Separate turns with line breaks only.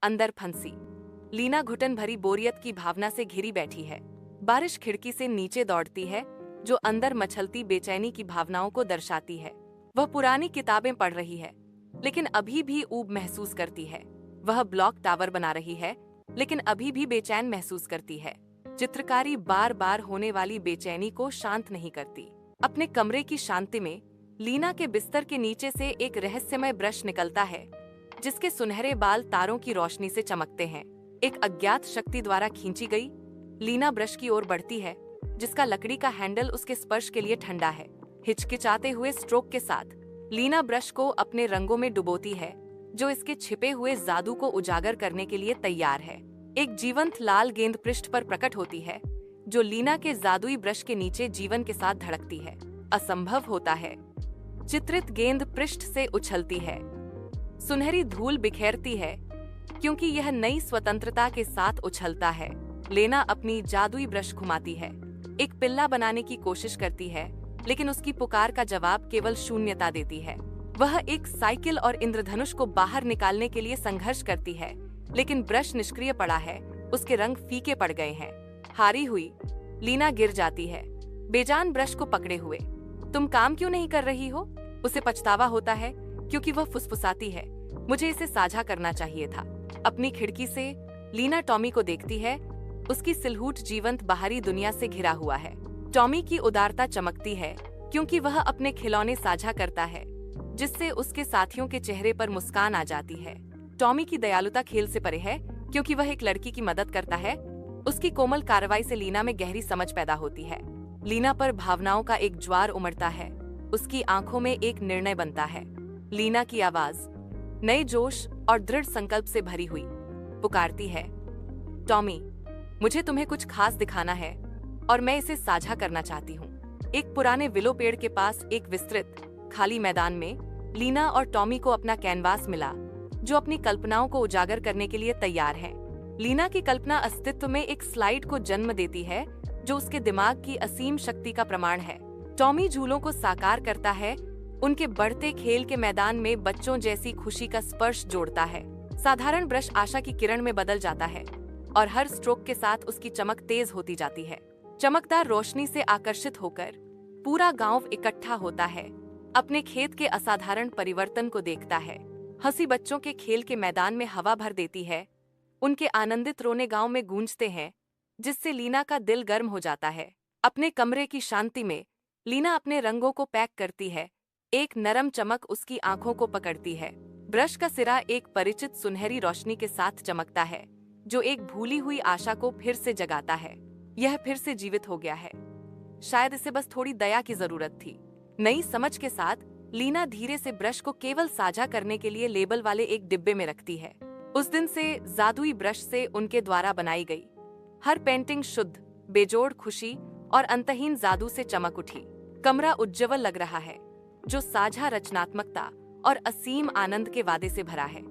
अंदर फंसी लीना घुटन भरी बोरियत की भावना से घिरी बैठी है। बारिश खिड़की से नीचे दौड़ती है, जो अंदर मचलती बेचैनी की भावनाओं को दर्शाती है। वह पुरानी किताबें पढ़ रही है, लेकिन अभी भी ऊब महसूस करती है। वह ब्लॉक टावर बना रही है, लेकिन अभी भी बेचैन महसूस करती है। चित्रकारी बार बार होने वाली बेचैनी को शांत नहीं करती। अपने कमरे की शांति में लीना के बिस्तर के नीचे से एक रहस्यमय ब्रश निकलता है, जिसके सुनहरे बाल तारों की रोशनी से चमकते हैं। एक अज्ञात शक्ति द्वारा खींची गई लीना ब्रश की ओर बढ़ती है, जिसका लकड़ी का हैंडल उसके स्पर्श के लिए ठंडा है। हिचकिचाते हुए स्ट्रोक के साथ लीना ब्रश को अपने रंगों में डुबोती है, जो इसके छिपे हुए जादू को उजागर करने के लिए तैयार है। एक जीवंत लाल गेंद पृष्ठ पर प्रकट होती है, जो लीना के जादुई ब्रश के नीचे जीवन के साथ धड़कती है। असंभव होता है। चित्रित गेंद पृष्ठ से उछलती है, सुनहरी धूल बिखेरती है, क्योंकि यह नई स्वतंत्रता के साथ उछलता है। लेना अपनी जादुई ब्रश घुमाती है, एक पिल्ला बनाने की कोशिश करती है, लेकिन उसकी पुकार का जवाब केवल शून्यता देती है। वह एक साइकिल और इंद्रधनुष को बाहर निकालने के लिए संघर्ष करती है, लेकिन ब्रश निष्क्रिय पड़ा है, उसके रंग फीके पड़ गए हैं। हारी हुई लीना गिर जाती है, बेजान ब्रश को पकड़े हुए। तुम काम क्यों नहीं कर रही हो? उसे पछतावा होता है, क्योंकि वह फुसफुसाती है, मुझे इसे साझा करना चाहिए था। अपनी खिड़की से लीना टॉमी को देखती है। उसकी सिलहूट जीवंत बाहरी दुनिया से घिरा हुआ है। टॉमी की उदारता चमकती है, क्योंकि वह अपने खिलौने साझा करता है, जिससे उसके साथियों के चेहरे पर मुस्कान आ जाती है। टॉमी की दयालुता खेल से परे है, क्योंकि वह एक लड़की की मदद करता है। उसकी कोमल कार्रवाई से लीना में गहरी समझ पैदा होती है। लीना पर भावनाओं का एक ज्वार उमड़ता है, उसकी आंखों में एक निर्णय बनता है। लीना की आवाज नए जोश और दृढ़ संकल्प से भरी हुई पुकारती है, टॉमी, मुझे तुम्हें कुछ खास दिखाना है और मैं इसे साझा करना चाहती हूँ। एक पुराने विलो पेड़ के पास एक विस्तृत खाली मैदान में लीना और टॉमी को अपना कैनवास मिला, जो अपनी कल्पनाओं को उजागर करने के लिए तैयार है। लीना की कल्पना अस्तित्व में एक स्लाइड को जन्म देती है, जो उसके दिमाग की असीम शक्ति का प्रमाण है। टॉमी झूलों को साकार करता है, उनके बढ़ते खेल के मैदान में बच्चों जैसी खुशी का स्पर्श जोड़ता है। साधारण ब्रश आशा की किरण में बदल जाता है, और हर स्ट्रोक के साथ उसकी चमक तेज होती जाती है। चमकदार रोशनी से आकर्षित होकर पूरा गांव इकट्ठा होता है, अपने खेत के असाधारण परिवर्तन को देखता है। हंसी बच्चों के खेल के मैदान में हवा भर देती है, उनके आनंदित रोने गांव में गूंजते हैं, जिससे लीना का दिल गर्म हो जाता है। अपने कमरे की शांति में लीना अपने रंगों को पैक करती है। एक नरम चमक उसकी आंखों को पकड़ती है। ब्रश का सिरा एक परिचित सुनहरी रोशनी के साथ चमकता है, जो एक भूली हुई आशा को फिर से जगाता है। यह फिर से जीवित हो गया है। शायद इसे बस थोड़ी दया की जरूरत थी। नई समझ के साथ लीना धीरे से ब्रश को केवल साझा करने के लिए लेबल वाले एक डिब्बे में रखती है। उस दिन से जादुई ब्रश से उनके द्वारा बनाई गई हर पेंटिंग शुद्ध, बेजोड़ खुशी और अंतहीन जादू से चमक उठी। कमरा उज्ज्वल लग रहा है, जो साझा रचनात्मकता और असीम आनंद के वादे से भरा है।